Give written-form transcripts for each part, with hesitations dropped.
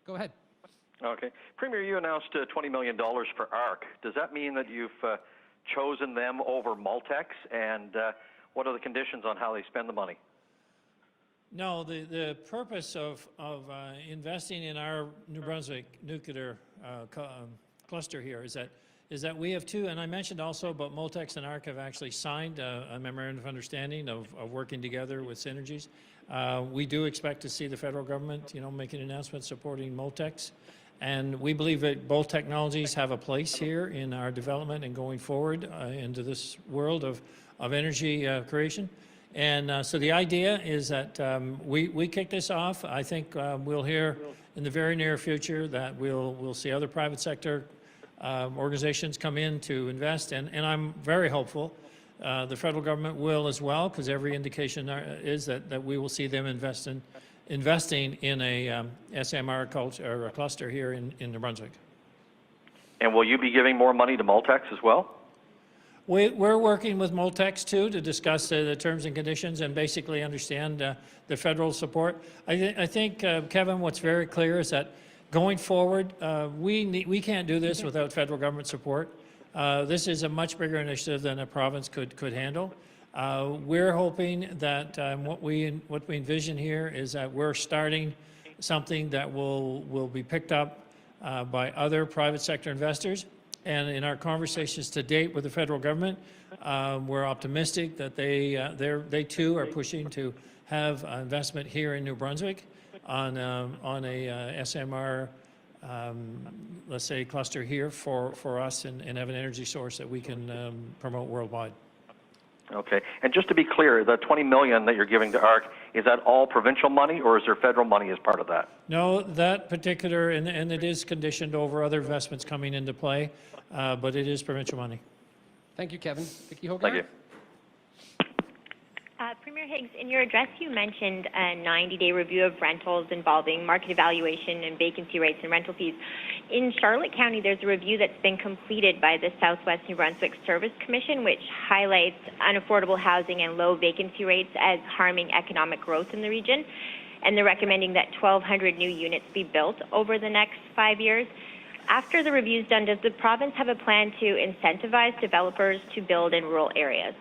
Go ahead. Okay. Premier, you announced $20 million for ARC. Does that mean that you've chosen them over Multex? And what are the conditions on how they spend the money? No, the purpose of investing in our New Brunswick nuclear cluster here is that we have two, and I mentioned also, but Multex and ARC have actually signed a memorandum of understanding of working together with synergies. We do expect to see the federal government, make an announcement supporting Multex. And we believe that both technologies have a place here in our development and going forward into this world of energy creation. And so the idea is that we kick this off. I think we'll hear in the very near future that we'll see other private sector organizations come in to invest, and I'm very hopeful the federal government will as well, because every indication is that we will see them investing in a SMR or a cluster here in New Brunswick. And will you be giving more money to Multex as well? We're working with Multex too to discuss the terms and conditions and basically understand the federal support. I think, Kevin, what's very clear is that going forward, we can't do this without federal government support. This is a much bigger initiative than a province could handle. We're hoping that what we envision here is that we're starting something that will be picked up by other private sector investors. And in our conversations to date with the federal government, we're optimistic that they too are pushing to have investment here in New Brunswick on a SMR, let's say, cluster here for us and have an energy source that we can promote worldwide. Okay. And just to be clear, the $20 million that you're giving to ARC, is that all provincial money, or is there federal money as part of that? No, that particular, and it is conditioned over other investments coming into play, but it is provincial money. Thank you, Kevin. Vicki Hogarth? Thank you. Premier Higgs, in your address you mentioned a 90-day review of rentals involving market evaluation and vacancy rates and rental fees. In Charlotte County, there's a review that's been completed by the Southwest New Brunswick Service Commission, which highlights unaffordable housing and low vacancy rates as harming economic growth in the region. And they're recommending that 1,200 new units be built over the next 5 years. After the review's done, does the province have a plan to incentivize developers to build in rural areas?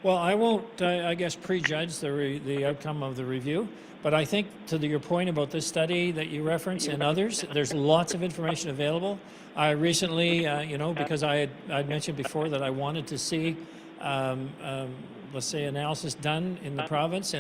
Well, I won't, I guess, prejudge the outcome of the review, but I think to your point about this study that you referenced and others, there's lots of information available. I recently, because I had mentioned before that I wanted to see, let's say, analysis done in the province,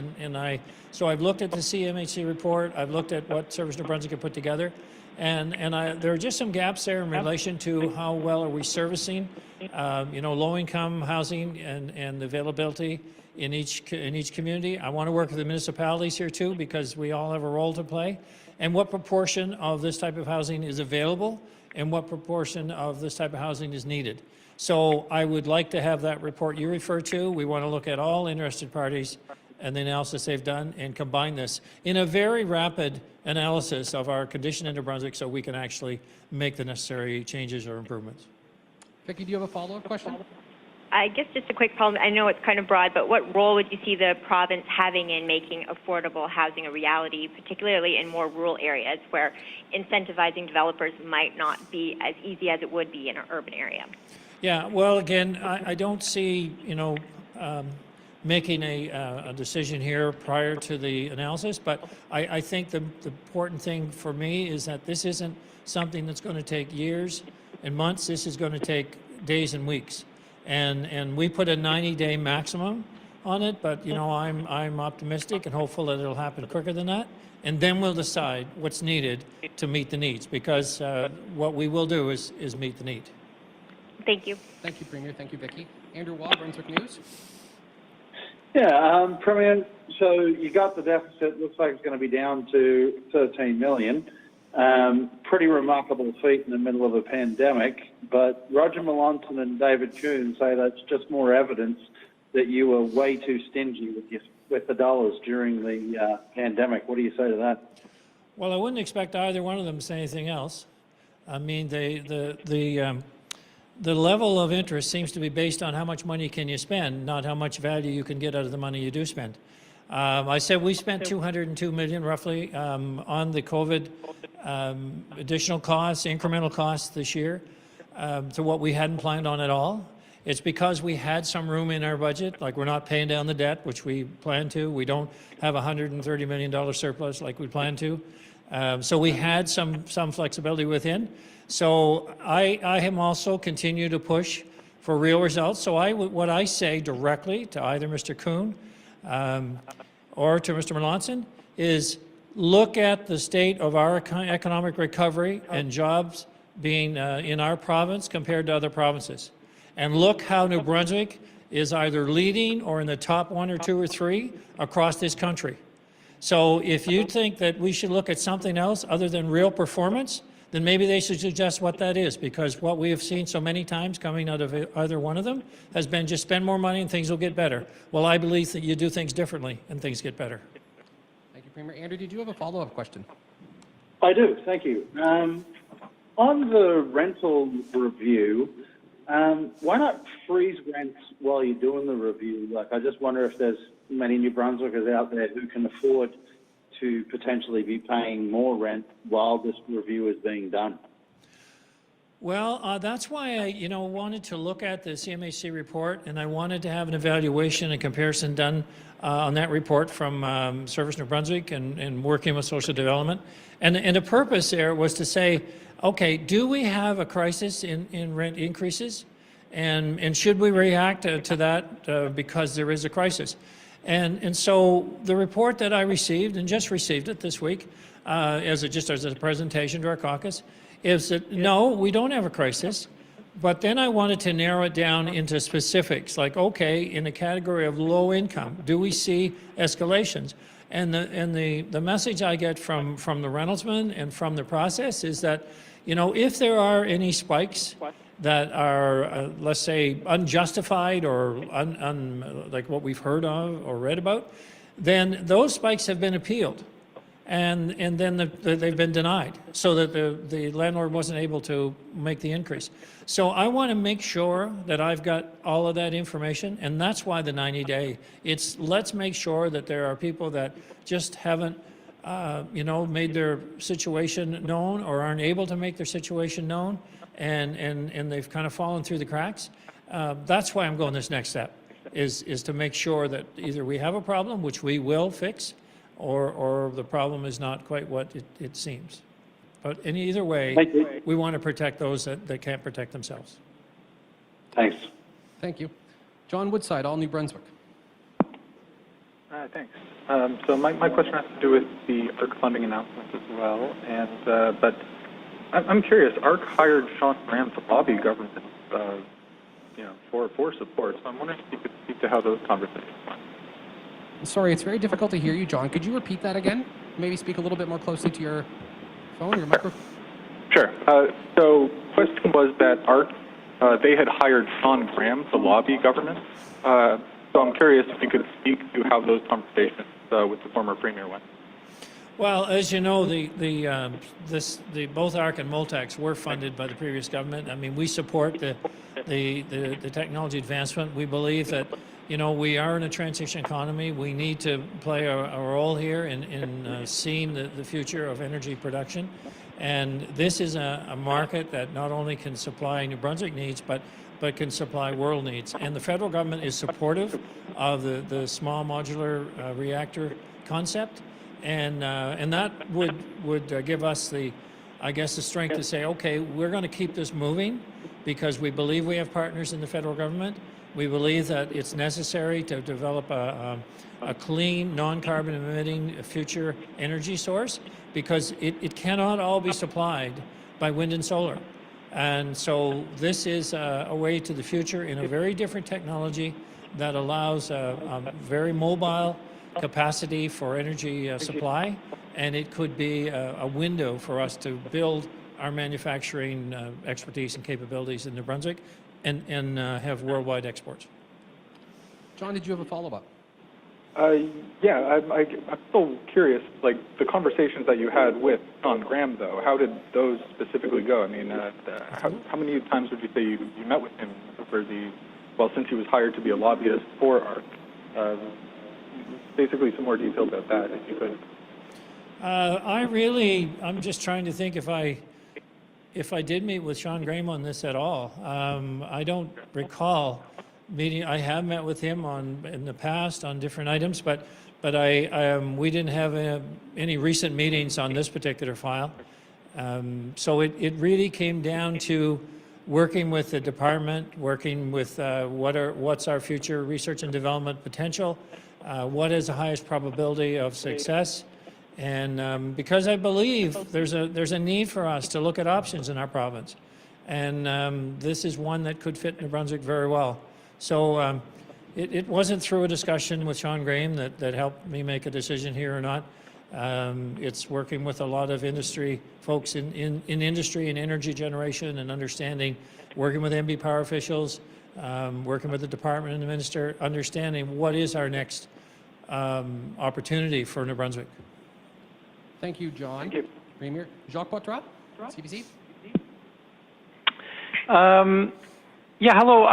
so I've looked at the Cmhc report, I've looked at what Service New Brunswick had put together, and there are just some gaps there in relation to how well are we servicing low-income housing and the availability in each community. I want to work with the municipalities here too, because we all have a role to play. And what proportion of this type of housing is available, and what proportion of this type of housing is needed. So I would like to have that report you refer to. We want to look at all interested parties and the analysis they've done and combine this in a very rapid analysis of our condition in New Brunswick so we can actually make the necessary changes or improvements. Vicki, do you have a follow-up question? I guess just a quick follow-up. I know it's kind of broad, but what role would you see the province having in making affordable housing a reality, particularly in more rural areas where incentivizing developers might not be as easy as it would be in an urban area? Yeah, well, again, I don't see, making a decision here prior to the analysis, but I think the important thing for me is that this isn't something that's going to take years and months. This is going to take days and weeks, and we put a 90-day maximum on it, but I'm optimistic and hopeful that it'll happen quicker than that, and then we'll decide what's needed to meet the needs, because what we will do is meet the need. Thank you. Thank you, Premier. Thank you, Vicki. Andrew Waugh, Brunswick News. Yeah, Premier, so you got the deficit, looks like it's going to be down to 13 million. Pretty remarkable feat in the middle of a pandemic, but Roger Melanson and David Kuhn say that's just more evidence that you were way too stingy with the dollars during the pandemic. What do you say to that? Well, I wouldn't expect either one of them to say anything else. I mean, the level of interest seems to be based on how much money can you spend, not how much value you can get out of the money you do spend. I said we spent $202 million roughly on the COVID additional costs, incremental costs this year to what we hadn't planned on at all. It's because we had some room in our budget, like we're not paying down the debt, which we planned to. We don't have a $130 million surplus like we planned to. So we had some flexibility within. So I am also continue to push for real results. So what I say directly to either Mr. Kuhn or to Mr. Melanson is look at the state of our economic recovery and jobs being in our province compared to other provinces. And look how New Brunswick is either leading or in the top 1 or 2 or 3 across this country. So if you think that we should look at something else other than real performance, then maybe they should suggest what that is, because what we have seen so many times coming out of either one of them has been just spend more money and things will get better. Well, I believe that you do things differently and things get better. Thank you, Premier. Andrew, did you have a follow-up question? I do, thank you. On the rental review, why not freeze rents while you're doing the review? Like, I just wonder if there's many New Brunswickers out there who can afford to potentially be paying more rent while this review is being done. Well, that's why I, wanted to look at the Cmhc report, and I wanted to have an evaluation and comparison done on that report from Service New Brunswick and working with social development. And the purpose there was to say, okay, do we have a crisis in rent increases? And should we react to that because there is a crisis? And so the report that I received, and just received it this week, as a presentation to our caucus, is that no, we don't have a crisis. But then I wanted to narrow it down into specifics, like, okay, in the category of low income, do we see escalations? And the message I get from the rentalsmen and from the process is that, if there are any spikes that are, let's say, unjustified or like what we've heard of or read about, then those spikes have been appealed, and then they've been denied, so that the landlord wasn't able to make the increase. So I want to make sure that I've got all of that information, and that's why the 90-day. It's let's make sure that there are people that just haven't made their situation known or aren't able to make their situation known, and they've kind of fallen through the cracks. That's why I'm going this next step, is to make sure that either we have a problem, which we will fix, or the problem is not quite what it seems. But in either way, we want to protect those that can't protect themselves. Thanks. Thank you. John Woodside, All New Brunswick. Thanks. So my question has to do with the ARC funding announcement as well, and but I'm curious. ARC hired Sean Graham to lobby government, for support. So I'm wondering if you could speak to how those conversations went. Sorry, it's very difficult to hear you, John. Could you repeat that again? Maybe speak a little bit more closely to your phone, your microphone. Sure. So question was that ARC, they had hired Sean Graham to lobby government. So I'm curious if you could speak to how those conversations with the former premier went. Well, as you know, both ARC and Multax were funded by the previous government. I mean, we support the technology advancement. We believe that, we are in a transition economy. We need to play a role here in seeing the future of energy production. And this is a market that not only can supply New Brunswick needs, but can supply world needs. And the federal government is supportive of the small modular reactor concept. And that would give us the strength to say, okay, we're going to keep this moving because we believe we have partners in the federal government. We believe that it's necessary to develop a clean, non-carbon emitting future energy source, because it cannot all be supplied by wind and solar. And so this is a way to the future in a very different technology that allows a very mobile capacity for energy supply, and it could be a window for us to build our manufacturing expertise and capabilities in New Brunswick and have worldwide exports. John, did you have a follow-up? Yeah, I'm still curious, like the conversations that you had with Sean Graham, though, how did those specifically go? I mean, how many times would you say you met with him since he was hired to be a lobbyist for ARC? basically some more detail about that, if you could. I'm just trying to think if I did meet with Sean Graham on this at all. I don't recall meeting. I have met with him in the past on different items, but we didn't have any recent meetings on this particular file. So it really came down to working with the department, working with what's our future research and development potential, what is the highest probability of success, and because I believe there's a need for us to look at options in our province, and this is one that could fit New Brunswick very well. So it wasn't through a discussion with Sean Graham that helped me make a decision here or not. It's working with a lot of industry folks in industry and energy generation and understanding, working with MB Power officials, working with the department and the minister, understanding what is our next opportunity for New Brunswick. Thank you, John. Thank you. Premier Jacques Poitras, CBC. Yeah, hello.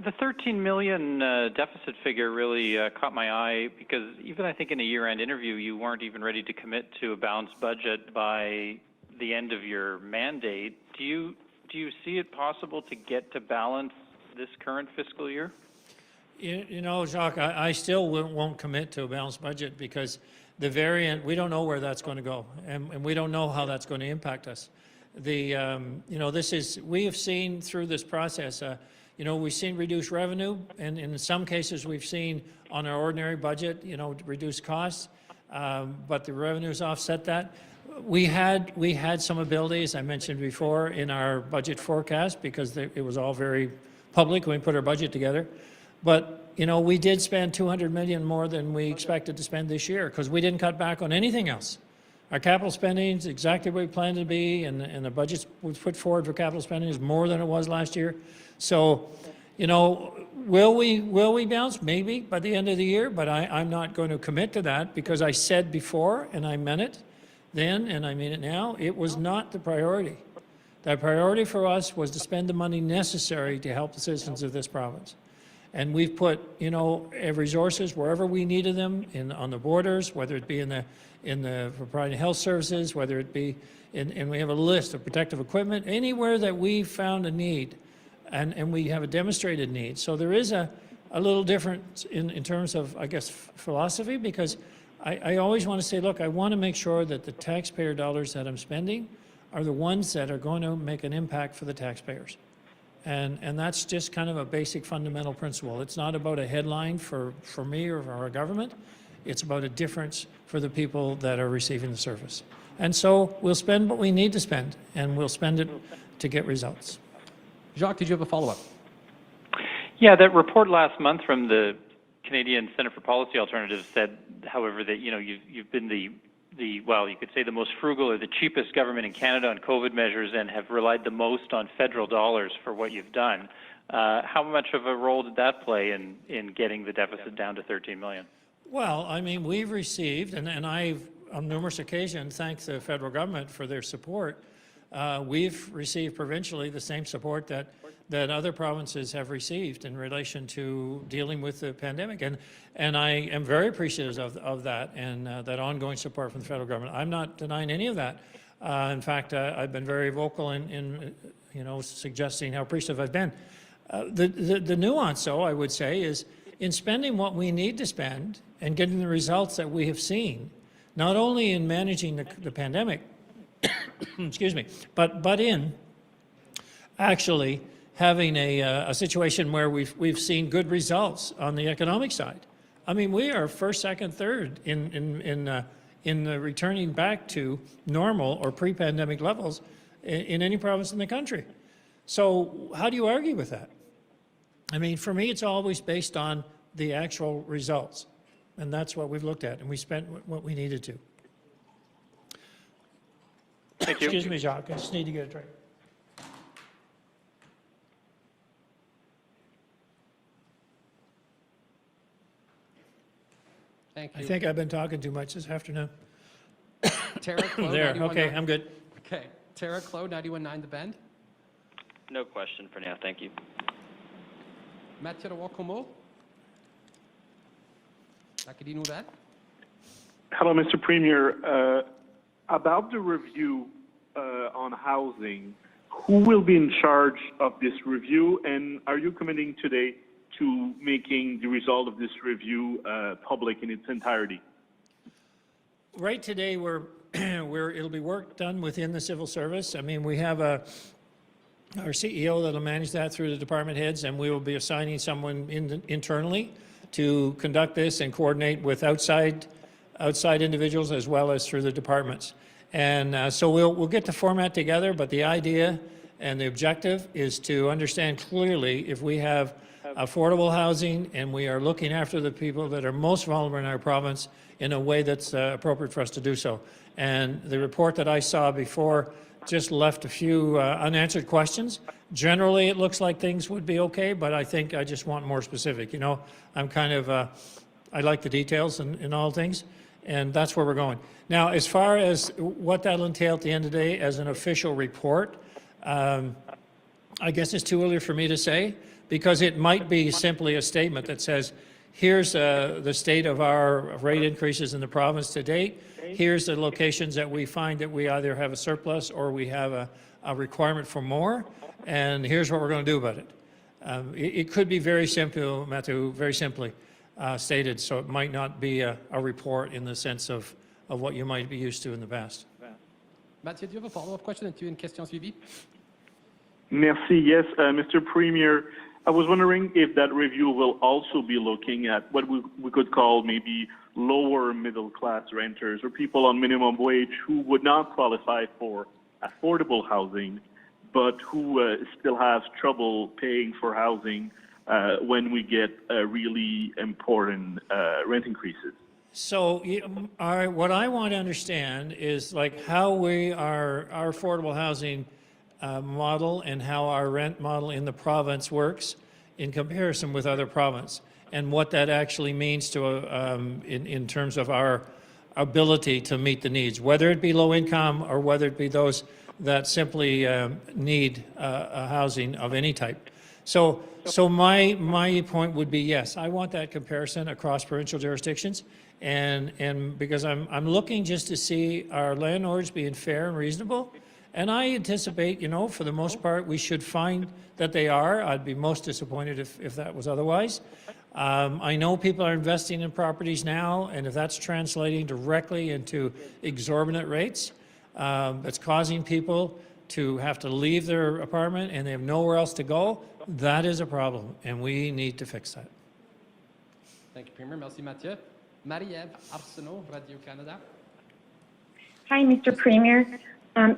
The 13 million deficit figure really caught my eye because even I think in a year-end interview, you weren't even ready to commit to a balanced budget by the end of your mandate. Do you see it possible to get to balance this current fiscal year? You know, Jacques, I still won't commit to a balanced budget because the variant, we don't know where that's going to go, and we don't know how that's going to impact us. We have seen through this process, we've seen reduced revenue, and in some cases we've seen on our ordinary budget, reduced costs, but the revenues offset that. We had some ability, as I mentioned before, in our budget forecast because it was all very public when we put our budget together. But we did spend $200 million more than we expected to spend this year because we didn't cut back on anything else. Our capital spending is exactly where we planned to be, and the budget we put forward for capital spending is more than it was last year. So, will we bounce? Maybe by the end of the year, but I'm not going to commit to that because I said before, and I meant it then, and I mean it now, it was not the priority. The priority for us was to spend the money necessary to help the citizens of this province. And we've put, resources wherever we needed them on the borders, whether it be in the providing health services, whether it be and we have a list of protective equipment, anywhere that we found a need, and we have a demonstrated need. So there is a little difference in terms of, I guess, philosophy, because I always want to say, look, I want to make sure that the taxpayer dollars that I'm spending are the ones that are going to make an impact for the taxpayers. And that's just kind of a basic fundamental principle. It's not about a headline for me or for our government. It's about a difference for the people that are receiving the service. And so we'll spend what we need to spend, and we'll spend it to get results. Jacques, did you have a follow-up? Yeah, that report last month from the Canadian Centre for Policy Alternatives said, however, that you've been you could say the most frugal or the cheapest government in Canada on COVID measures and have relied the most on federal dollars for what you've done. How much of a role did that play in getting the deficit down to 13 million? Well, I mean, we've received, and I've on numerous occasions thanked the federal government for their support. We've received provincially the same support that other provinces have received in relation to dealing with the pandemic. And I am very appreciative of that and that ongoing support from the federal government. I'm not denying any of that. In fact, I've been very vocal in suggesting how appreciative I've been. The nuance, though, I would say, is in spending what we need to spend and getting the results that we have seen, not only in managing the pandemic, excuse me, but in actually having a situation where we've seen good results on the economic side. I mean, we are first, second, third in returning back to normal or pre-pandemic levels in any province in the country. So how do you argue with that? I mean, for me, it's always based on the actual results, and that's what we've looked at, and we spent what we needed to. Thank you. Excuse me, Jacques, I just need to get a drink. Thank you. I think I've been talking too much this afternoon. Tara Clow, There, 91.9. okay, I'm good. Okay, Tara Clow, 91.9 The Bend. No question for now, thank you. Mathieu Wakomo. Sakidino that. Hello, Mr. Premier. About the review on housing, who will be in charge of this review, and are you committing today to making the result of this review public in its entirety? Right today, it'll be work done within the civil service. I mean, we have our CEO that'll manage that through the department heads, and we will be assigning someone internally to conduct this and coordinate with outside individuals as well as through the departments. And so we'll get the format together, but the idea and the objective is to understand clearly if we have affordable housing and we are looking after the people that are most vulnerable in our province in a way that's appropriate for us to do so. And the report that I saw before just left a few unanswered questions. Generally, it looks like things would be okay, but I think I just want more specific. You know, I'm kind of, I like the details in all things, and that's where we're going. Now, as far as what that'll entail at the end of the day as an official report, I guess it's too early for me to say, because it might be simply a statement that says, here's the state of our rate increases in the province to date. Here's the locations that we find that we either have a surplus or we have a requirement for more, and here's what we're going to do about it. It could be very simple, Matthew, very simply stated, so it might not be a report in the sense of what you might be used to in the past. Mathieu, do you have a follow-up question? As-tu une question suivie? Merci. Yes, Mr. Premier, I was wondering if that review will also be looking at what we could call maybe lower middle-class renters or people on minimum wage who would not qualify for affordable housing, but who still have trouble paying for housing when we get really important rent increases. So what I want to understand is like how our affordable housing model and how our rent model in the province works in comparison with other provinces, and what that actually means to in terms of our ability to meet the needs, whether it be low income or whether it be those that simply need a housing of any type. So my point would be, yes, I want that comparison across provincial jurisdictions, and because I'm looking just to see our landlords being fair and reasonable. And I anticipate, you know, for the most part, we should find that they are. I'd be most disappointed if that was otherwise. I know people are investing in properties now, and if that's translating directly into exorbitant rates, that's causing people to have to leave their apartment and they have nowhere else to go, that is a problem, and we need to fix that. Thank you, Premier. Merci, Mathieu. Marie-Ève Arsenault, Radio-Canada. Hi, Mr. Premier.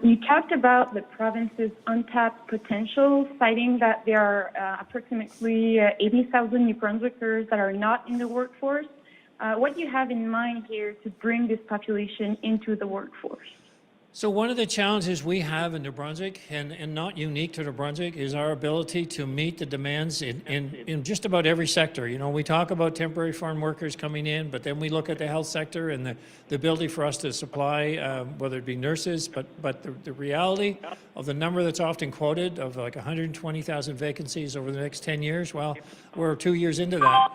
You talked about the province's untapped potential, citing that there are approximately 80,000 New Brunswickers that are not in the workforce. What do you have in mind here to bring this population into the workforce? So one of the challenges we have in New Brunswick, and not unique to New Brunswick, is our ability to meet the demands in just about every sector. You know, we talk about temporary foreign workers coming in, but then we look at the health sector and the ability for us to supply, whether it be nurses, but the reality of the number that's often quoted of like 120,000 vacancies over the next 10 years, well, we're 2 years into that.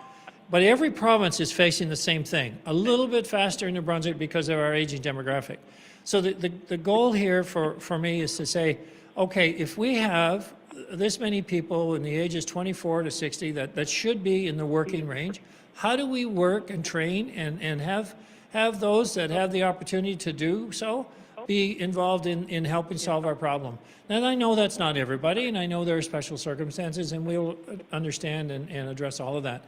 But every province is facing the same thing, a little bit faster in New Brunswick because of our aging demographic. So the goal here for me is to say, okay, if we have this many people in the ages 24 to 60 that should be in the working range, how do we work and train and have those that have the opportunity to do so be involved in helping solve our problem? And I know that's not everybody, and I know there are special circumstances, and we'll understand and address all of that.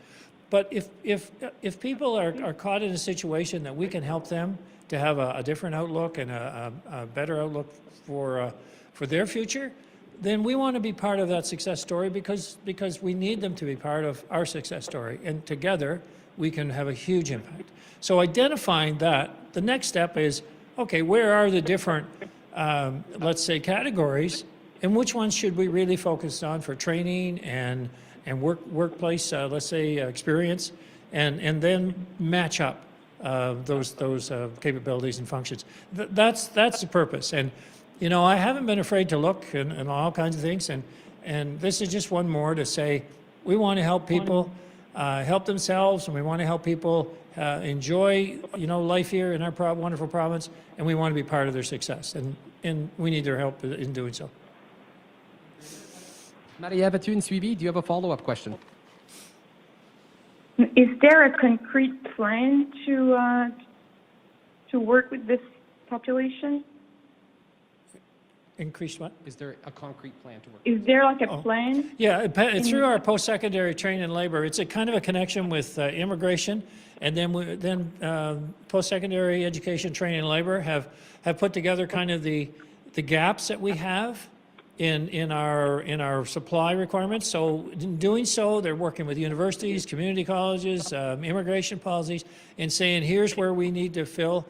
But if people are caught in a situation that we can help them to have a different outlook and a better outlook for their future, then we want to be part of that success story because we need them to be part of our success story. And together, we can have a huge impact. So identifying that, the next step is, okay, where are the different, let's say, categories, and which ones should we really focus on for training and workplace, let's say, experience, and then match up those capabilities and functions. That's the purpose. And you know, I haven't been afraid to look and all kinds of things, and this is just one more to say we want to help people help themselves, and we want to help people enjoy, life here in our wonderful province, and we want to be part of their success, and we need their help in doing so. Marie-Ève, as-tu une suivi? Do you have a follow-up question? Is there a concrete plan to work with this population? Increased what? Is there a concrete plan to work? Is there like a plan? Yeah, through our post-secondary training and labor, it's a kind of a connection with immigration, and then post-secondary education, training and labor have put together kind of the gaps that we have in our supply requirements. So in doing so, they're working with universities, community colleges, immigration policies, and saying here's where we need to fill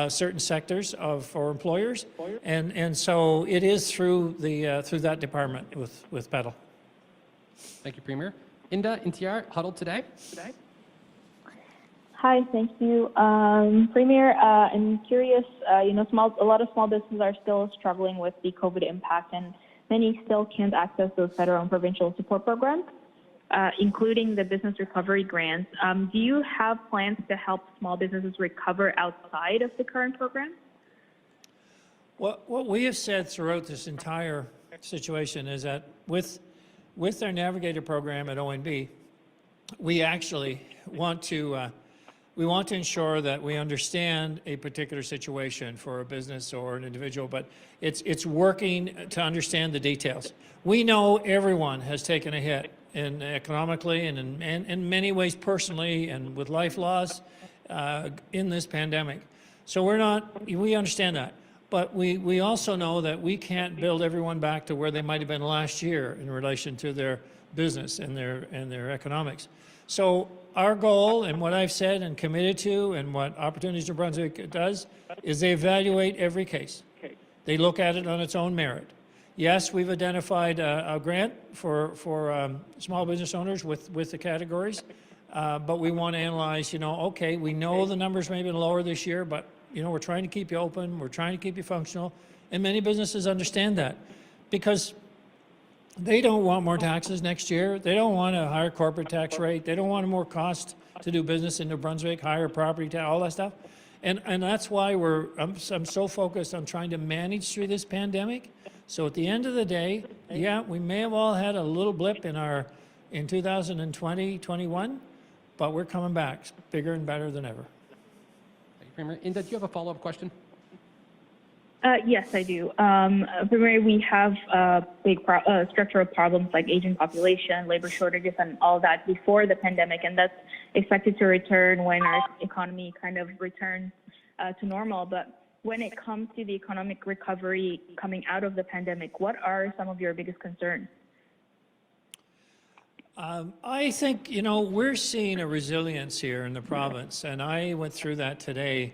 certain sectors for employers, and so it is through that department with PEDAL. Thank you, Premier. Inda Intiar, huddled today. Hi, thank you. Premier, I'm curious, a lot of small businesses are still struggling with the COVID impact, and many still can't access those federal and provincial support programs, including the business recovery grants. Do you have plans to help small businesses recover outside of the current program? What we have said throughout this entire situation is that with our Navigator program at ONB, we actually want to ensure that we understand a particular situation for a business or an individual, but it's working to understand the details. We know everyone has taken a hit, and economically and in many ways personally and with life loss in this pandemic. So we understand that. But we also know that we can't build everyone back to where they might have been last year in relation to their business and their economics. So our goal, and what I've said and committed to, and what Opportunities New Brunswick does, is they evaluate every case. They look at it on its own merit. Yes, we've identified a grant for small business owners with the categories, but we want to analyze, okay, we know the numbers may have been lower this year, but, we're trying to keep you open, we're trying to keep you functional, and many businesses understand that because they don't want more taxes next year, they don't want a higher corporate tax rate, they don't want more cost to do business in New Brunswick, higher property tax, all that stuff. And that's why I'm so focused on trying to manage through this pandemic. So at the end of the day, yeah, we may have all had a little blip in 2020, 21, but we're coming back bigger and better than ever. Thank you, Premier. Inda, do you have a follow-up question? Yes, I do. Premier, we have big structural problems like aging population, labor shortages, and all that before the pandemic, and that's expected to return when our economy kind of returns to normal. But when it comes to the economic recovery coming out of the pandemic, what are some of your biggest concerns? I think, we're seeing a resilience here in the province, and I went through that today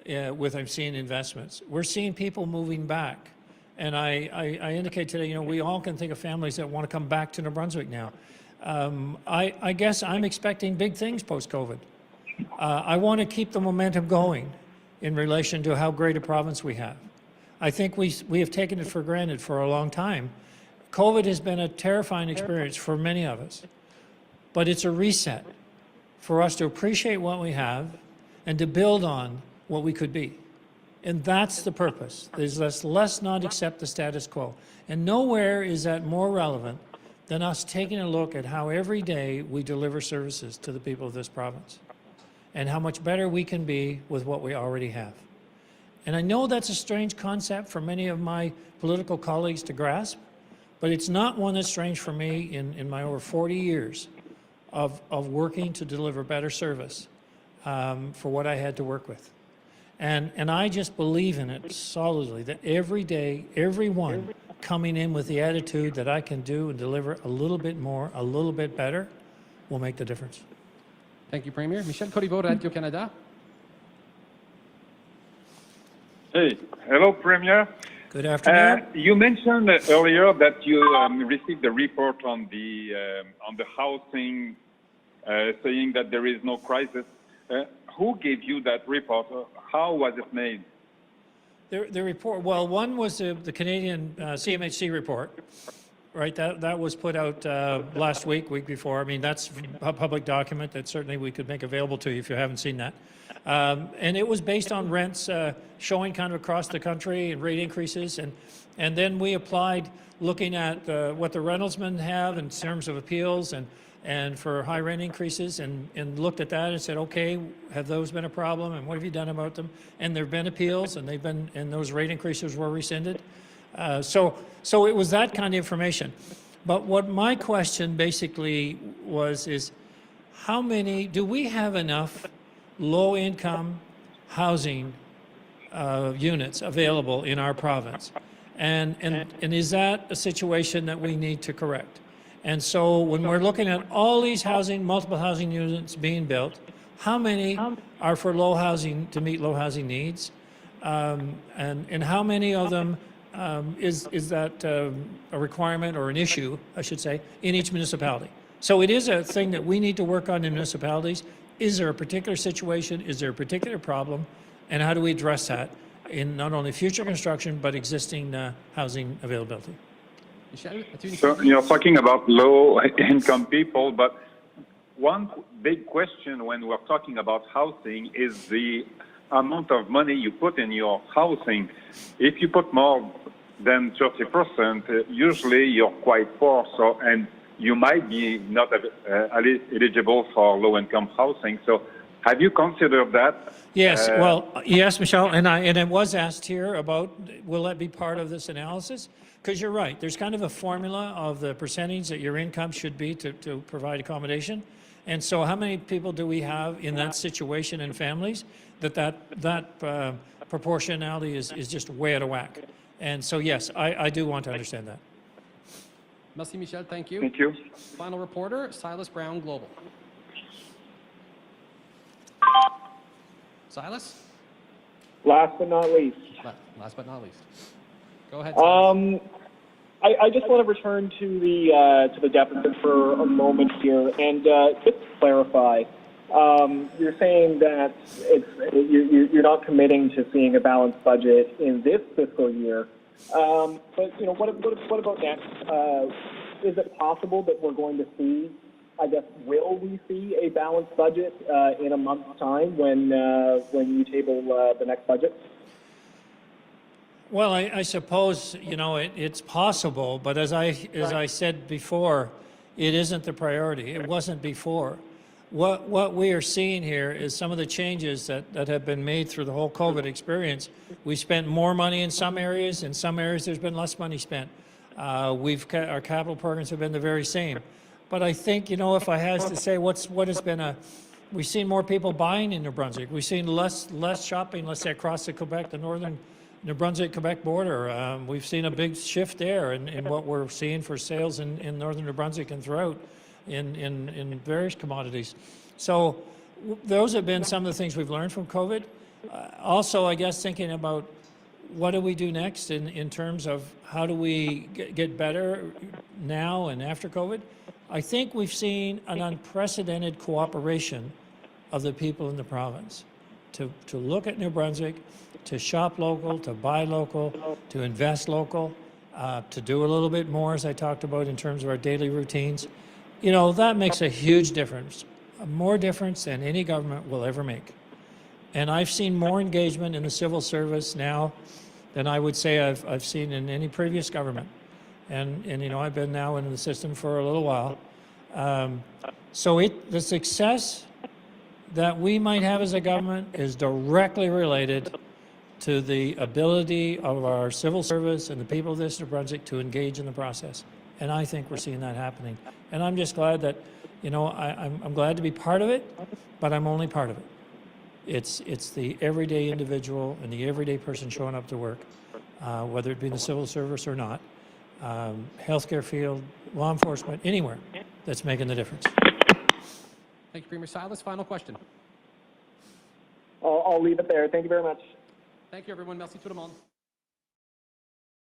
I'm seeing investments. We're seeing people moving back. And I indicate today, we all can think of families that want to come back to New Brunswick now. I guess I'm expecting big things post-COVID. I want to keep the momentum going in relation to how great a province we have. I think we have taken it for granted for a long time. COVID has been a terrifying experience for many of us, but it's a reset for us to appreciate what we have and to build on what we could be. And that's the purpose. Let's not accept the status quo. And nowhere is that more relevant than us taking a look at how every day we deliver services to the people of this province and how much better we can be with what we already have. And I know that's a strange concept for many of my political colleagues to grasp, but it's not one that's strange for me in my over 40 years of working to deliver better service for what I had to work with. And I just believe in it solidly, that every day, everyone coming in with the attitude that I can do and deliver a little bit more, a little bit better, will make the difference. Thank you, Premier. Michel Corriveau, Radio-Canada. Hey, hello, Premier. Good afternoon. You mentioned earlier that you received a report on the housing, saying that there is no crisis. Who gave you that report? How was it made? The report, well, one was the Canadian Cmhc report, right? That was put out last week before. I mean, that's a public document that certainly we could make available to you if you haven't seen that. And it was based on rents showing kind of across the country and rate increases. And then we applied looking at what the rentalsmen have in terms of appeals and for high rent increases and looked at that and said, okay, have those been a problem and what have you done about them? And there have been appeals and those rate increases were rescinded. So it was that kind of information. But what my question basically is how many, do we have enough low-income housing units available in our province? And is that a situation that we need to correct? And so when we're looking at all these multiple housing units being built, how many are for to meet low housing needs? And how many of them is that a requirement or an issue, I should say, in each municipality? So it is a thing that we need to work on in municipalities. Is there a particular situation? Is there a particular problem? And how do we address that in not only future construction, but existing housing availability? So you're talking about low-income people, but one big question when we're talking about housing is the amount of money you put in your housing. If you put more than 30%, usually you're quite poor, and you might be not eligible for low-income housing. So have you considered that? Yes, yes, Michelle, and it was asked here about, will that be part of this analysis? Because you're right, there's kind of a formula of the percentage that your income should be to provide accommodation. And so how many people do we have in that situation in families that proportionality is just way out of whack? And so, yes, I do want to understand that. Merci, Michel. Thank you. Thank you. Final reporter, Silas Brown, Global. Silas? Last but not least. Last but not least. Go ahead, Silas. I just want to return to the deficit for a moment here, and just to clarify, you're saying that you're not committing to seeing a balanced budget in this fiscal year, but what about next? Is it possible that we're going to see? I guess, will we see a balanced budget in a month's time when you table the next budget? Well, I suppose it's possible, but as I said before, it isn't the priority. It wasn't before. What we are seeing here is some of the changes that have been made through the whole COVID experience. We spent more money in some areas. In some areas, there's been less money spent. Our capital programs have been the very same. But I think, if I had to say what has been we've seen more people buying in New Brunswick. We've seen less shopping, let's say, across the northern New Brunswick-Quebec border. We've seen a big shift there in what we're seeing for sales in northern New Brunswick and throughout in various commodities. So those have been some of the things we've learned from COVID. Also, I guess, thinking about what do we do next in terms of how do we get better now and after COVID. I think we've seen an unprecedented cooperation of the people in the province to look at New Brunswick, to shop local, to buy local, to invest local, to do a little bit more, as I talked about, in terms of our daily routines. That makes a huge difference, more difference than any government will ever make. And I've seen more engagement in the civil service now than I would say I've seen in any previous government. And I've been now in the system for a little while. So the success that we might have as a government is directly related to the ability of our civil service and the people of this New Brunswick to engage in the process. And I think we're seeing that happening. And I'm just glad that, I'm glad to be part of it, but I'm only part of it. It's the everyday individual and the everyday person showing up to work, whether it be in the civil service or not. Healthcare field, law enforcement, anywhere that's making the difference. Thank you, Premier Silas. Final question. I'll leave it there. Thank you very much. Thank you, everyone. Merci tout le monde.